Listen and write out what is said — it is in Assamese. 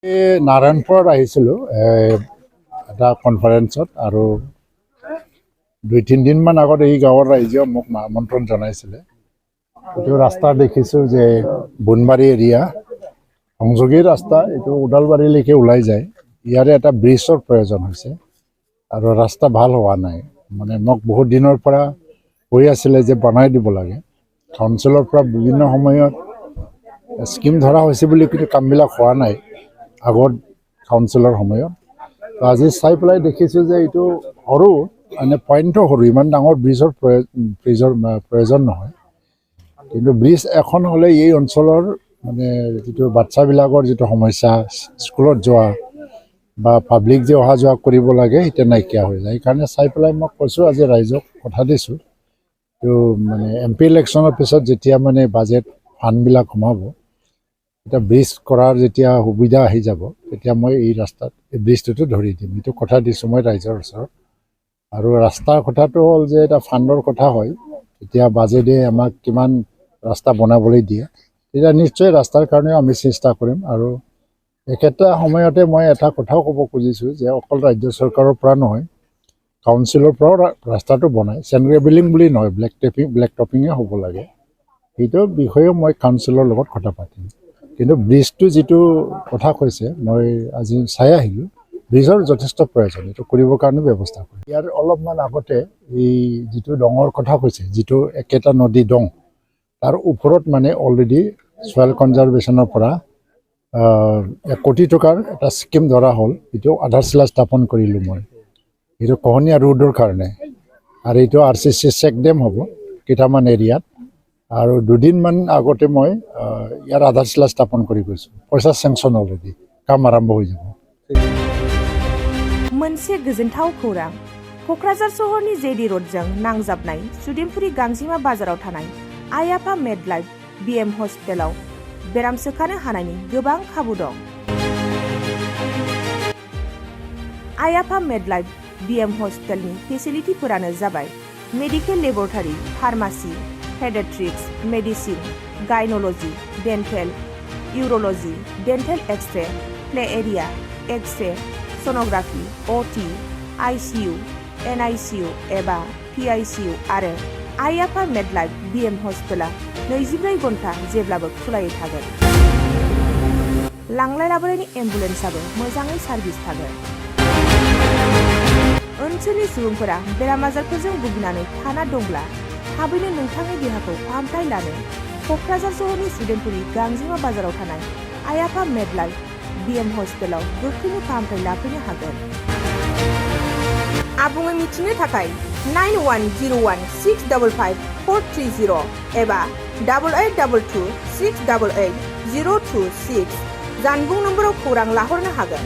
নাৰায়ণপুৰত আহিছিলোঁ এটা কনফাৰেন্সত আৰু 2-3 দিনমান আগত এই গাঁৱৰ ৰাইজে মোক আমন্ত্ৰণ জনাইছিলে। এইটো ৰাস্তা দেখিছোঁ যে বুনবাৰী এৰিয়া সংযোগী ৰাস্তা, এইটো ওদালবাৰীলৈকে ওলাই যায়। ইয়াৰে এটা ব্ৰিজৰ প্ৰয়োজন হৈছে আৰু ৰাস্তা ভাল হোৱা নাই। মানে মোক বহুত দিনৰ পৰা কৈ আছিলে যে বনাই দিব লাগে। কাউন্সিলৰ পৰা বিভিন্ন সময়ত স্কিম ধৰা হৈছে বুলি, কিন্তু কামবিলাক হোৱা নাই আগত কাউন্সিলৰ সময়ত। আজি চাই পেলাই দেখিছোঁ যে এইটো সৰু, মানে পইণ্টটো সৰু, ইমান ডাঙৰ ব্ৰিজৰ প্ৰয়োজন নহয়। কিন্তু ব্ৰিজ এখন হ'লে এই অঞ্চলৰ মানে যিটো বাচ্চাবিলাকৰ যিটো সমস্যা, স্কুলত যোৱা বা পাব্লিক যে অহা যোৱা কৰিব লাগে, এতিয়া নাইকিয়া হৈ যায়। সেইকাৰণে চাই পেলাই মই কৈছোঁ, আজি ৰাইজক কথা দিছোঁ। তো মানে MP ইলেকশ্যনৰ পিছত যেতিয়া মানে বাজেট ফাণ্ডবিলাক সোমাব, এতিয়া ব্ৰিজ কৰাৰ যেতিয়া সুবিধা আহি যাব, তেতিয়া মই এই ৰাস্তাত এই ব্ৰিজটোতো ধৰি দিম। এইটো কথা দিছোঁ মই ৰাইজৰ ওচৰত। আৰু ৰাস্তাৰ কথাটো হ'ল যে এটা ফাণ্ডৰ কথা হয়, এতিয়া বাজেটে আমাক কিমান ৰাস্তা বনাবলৈ দিয়ে, তেতিয়া নিশ্চয় ৰাস্তাৰ কাৰণেও আমি চেষ্টা কৰিম। আৰু একেটা সময়তে মই এটা কথাও ক'ব খুজিছোঁ যে অকল ৰাজ্য চৰকাৰৰ পৰা নহয়, কাউন্সিলৰ পৰাও ৰাস্তাটো বনায়, চেণ্ডাৰ বিল্ডিং বুলি নহয়, ব্লেক টপিঙে হ'ব লাগে। সেইটো বিষয়েও মই কাউন্সিলৰ লগত কথা পাতিম। কিন্তু ব্ৰিজটো যিটো কথা কৈছে, মই আজি চাই আহিলোঁ, ব্ৰিজৰ যথেষ্ট প্ৰয়োজন, এইটো কৰিবৰ কাৰণে ব্যৱস্থা কৰিম। ইয়াৰ অলপমান আগতে এই যিটো ডঙৰ কথা কৈছে, যিটো একেটা নদী ডং, তাৰ ওপৰত মানে অলৰেডি ছয়েল কনজাৰ্ভেশ্যনৰ পৰা 1 কোটি টকাৰ এটা স্কিম ধৰা হ'ল। এইটো আধাৰশিলা স্থাপন কৰিলোঁ মই, এইটো কহনীয়া ৰোডৰ কাৰণে। আৰু এইটো RCC চেক ডেম হ'ব কেইটামান এৰিয়াত। আৰু 2 দিনমান আগতে মই ইয়াৰ আধাৰশিলা স্থাপন কৰি গৈছোঁ। পইচা চেংচন অলৰেডি, কাম আৰম্ভ হৈ যাব। मोनसे गोजोनथाव खौरां। क'क्राझार सहरनि जेडि र'डजों नांजाबनाय सुदेमपुरी गांजिमा बाजाराव थानाय आइ आफा मेडलाइफ BM हस्पिटालाव बेराम सोखानो हानायनि गोबां खाबु दं। आइ आफा मेडलाइफ BM हस्पिटालनि फेसिलिटिफोरानो जाबाय medical laboratory, pharmacy, paediatrics, medicine, gynaecology, dental, urology, dental x-ray, play area, x-ray, sonography, OT, ICU, NICU एबा PICU आरो आइ आफा मेडलाइफ BM हस्पिटाला 24 घन्टा जेब्लाबो खुलायै थागोन। लांलाय लाबोनायनि एम्बुलेन्सआबो मोजाङै सार्भिस थागोन। ओनसोलनि सुबुंफोरा बेराम आजारफोरजों भुगिनानै थाना दंब्ला थाबैनो नोंथांनि देहाखौ फाहामथाय लानो क'क्राझार सहरनि सुदेमपुरी गांजिमा बाजाराव थानाय आइ आफा मेडलाइफ BM हस्पिटालाव गोख्रैनो फाहामथाय लाफैनो हागोन। आबुङै मिथिनो थाखाय 9101655430 एबा 8822688026 जानबुं नम्बराव खौरां लाहरनो हागोन।